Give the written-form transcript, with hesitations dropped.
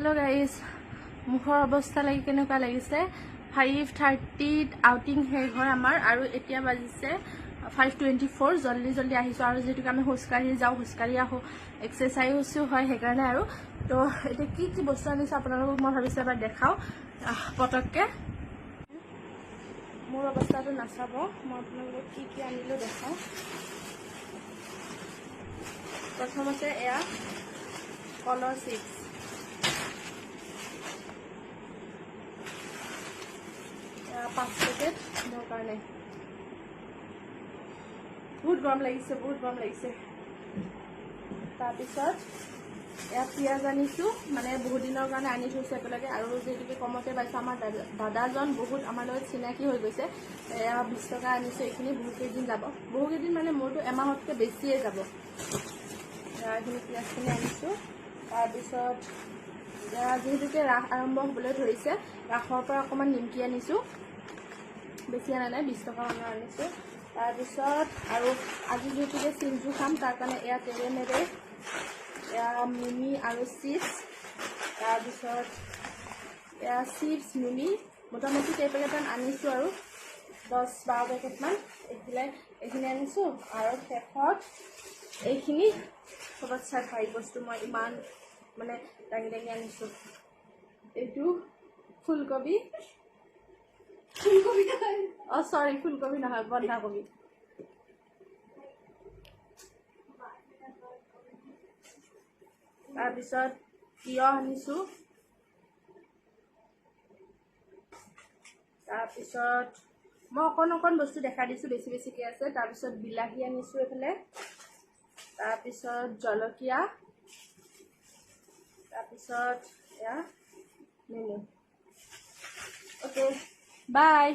Hello' guys, মুখৰ অৱস্থা লাগি কেনেকুৱা লাগিছে। 5:30 আউটিং শেষ হয় আমাৰ, আৰু এতিয়া বাজিছে 5:24। জল্দি জল্দি আহিছোঁ, আৰু যিহেতুকে আমি খোজকাঢ়ি যাওঁ, খোজকাঢ়ি আহোঁ, এক্সাৰচাইজো হয় সেইকাৰণে। আৰু তো এতিয়া কি কি বস্তু আনিছোঁ আপোনালোকক মই ভাবিছোঁ এবাৰ দেখাওঁ পটককৈ। মোৰ অৱস্থাটো নাচাব, মই আপোনালোকক কি কি আনিলোঁ দেখাওঁ। প্ৰথমতে এয়া কলৰ চিপছ, পাঁচ পেকেট মোৰ কাৰণে। বহুত গৰম লাগিছে, বহুত গৰম লাগিছে। তাৰপিছত এয়া পিঁয়াজ আনিছোঁ, মানে বহুত দিনৰ কাৰণে আনি থৈছোঁ একেলগে, আৰু যিহেতুকে কমতে পাইছোঁ। আমাৰ দাদাজন বহুত আমাৰ লগত চিনাকি হৈ গৈছে। এয়া 20 টকা আনিছোঁ, এইখিনি বহুত কেইদিন যাব, বহুকেইদিন মানে মোৰতো এমাহতকৈ বেছিয়ে যাব। এইখিনি পিঁয়াজখিনি আনিছোঁ। তাৰপিছত যিহেতুকে ৰাস আৰম্ভ হ'বলৈ ধৰিছে, ৰাসৰ পৰা অকণমান নিমকি আনিছোঁ, বেছি আনা নাই, 20 টকা মানৰ আনিছোঁ। তাৰপিছত আৰু আজি যিহেতুকে চিমজু খাম, তাৰ কাৰণে এয়া তেৰেমেৰে, এয়া মিমি আৰু চিপছ। তাৰপিছত এয়া চিপছ, মিমি, মোটামুটি কেইপেকেটমান আনিছোঁ, আৰু 10-12 পেকেটমান এইখিনি আনিছোঁ। আৰু শেষত এইখিনি ক'ৰবাত চাই ভাৰী বস্তু মই ইমান মানে দাঙি দাঙি আনিছোঁ। এইটো ফুলকবি, চৰি, ফুলকবি নহয়, বন্ধাকবি। তাৰপিছত তিয়হ আনিছোঁ। তাৰপিছত মই অকণ বস্তু দেখাই দিছোঁ, বেছি বেছিকৈ আছে। তাৰপিছত বিলাহী আনিছোঁ এইফালে, তাৰপিছত জলকীয়া, তাৰপিছত এয়া নেমু। অ'কে, বাই।